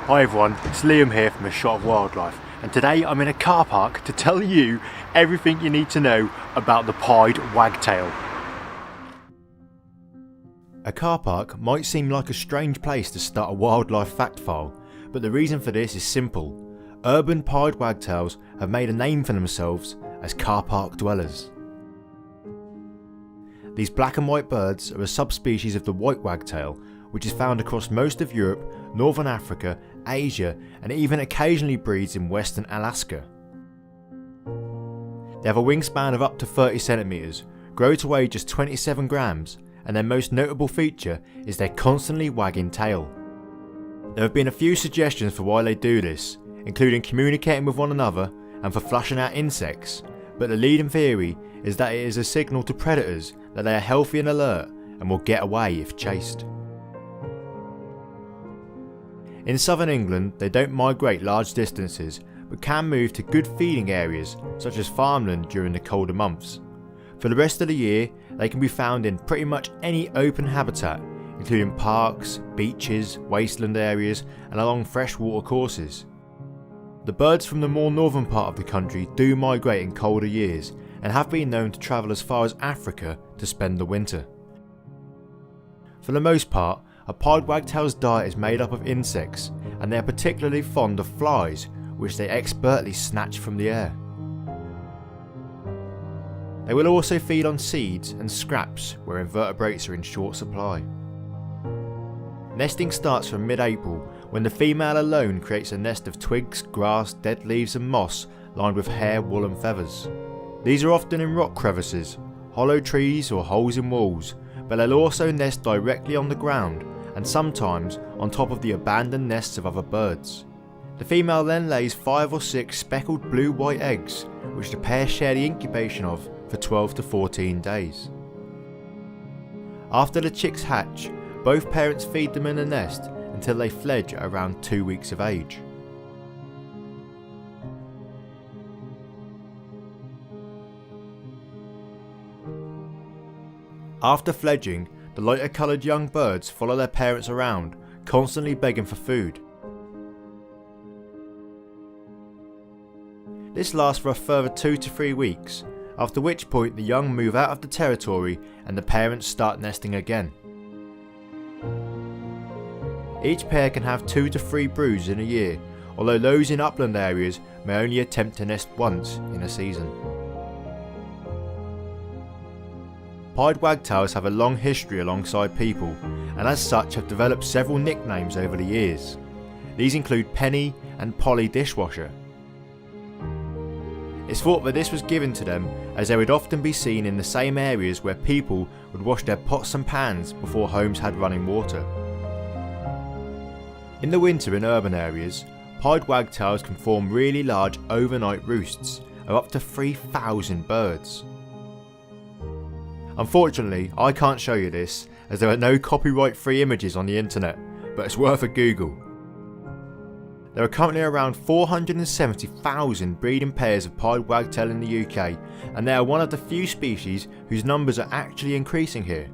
Hi everyone, it's Liam here from A Shot of Wildlife, and today I'm in a car park to tell you everything you need to know about the pied wagtail. A car park might seem like a strange place to start a wildlife fact file, but the reason for this is simple. Urban pied wagtails have made a name for themselves as car park dwellers. These black and white birds are a subspecies of the white wagtail, which is found across most of Europe, Northern Africa, Asia, and even occasionally breeds in western Alaska. They have a wingspan of up to 30 centimeters, grow to weigh just 27 grams, and their most notable feature is their constantly wagging tail. There have been a few suggestions for why they do this, including communicating with one another and for flushing out insects, but the leading theory is that it is a signal to predators that they are healthy and alert and will get away if chased. In southern England, they don't migrate large distances, but can move to good feeding areas such as farmland during the colder months. For the rest of the year, they can be found in pretty much any open habitat, including parks, beaches, wasteland areas, and along freshwater courses. The birds from the more northern part of the country do migrate in colder years and have been known to travel as far as Africa to spend the winter. For the most part, a pied wagtail's diet is made up of insects, and they are particularly fond of flies, which they expertly snatch from the air. They will also feed on seeds and scraps where invertebrates are in short supply. Nesting starts from mid-April, when the female alone creates a nest of twigs, grass, dead leaves and moss lined with hair, wool and feathers. These are often in rock crevices, hollow trees or holes in walls, but they'll also nest directly on the ground and sometimes on top of the abandoned nests of other birds. The female then lays 5 or 6 speckled blue-white eggs, which the pair share the incubation of for 12 to 14 days. After the chicks hatch, both parents feed them in the nest until they fledge at around 2 weeks of age. After fledging, the lighter coloured young birds follow their parents around, constantly begging for food. This lasts for a further 2 to 3 weeks, after which point the young move out of the territory and the parents start nesting again. Each pair can have 2 to 3 broods in a year, although those in upland areas may only attempt to nest once in a season. Pied wagtails have a long history alongside people, and as such have developed several nicknames over the years. These include Penny and Polly Dishwasher. It's thought that this was given to them as they would often be seen in the same areas where people would wash their pots and pans before homes had running water. In the winter in urban areas, pied wagtails can form really large overnight roosts of up to 3,000 birds. Unfortunately, I can't show you this as there are no copyright-free images on the internet, but it's worth a Google. There are currently around 470,000 breeding pairs of pied wagtail in the UK, and they are one of the few species whose numbers are actually increasing here.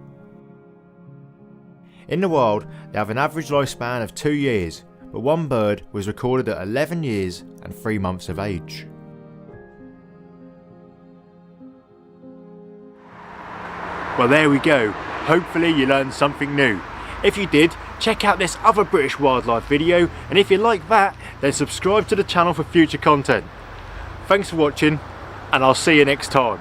In the wild, they have an average lifespan of 2 years, but one bird was recorded at 11 years and 3 months of age. Well, there we go. Hopefully you learned something new. If you did, check out this other British wildlife video, and if you like that, then subscribe to the channel for future content. Thanks for watching, and I'll see you next time.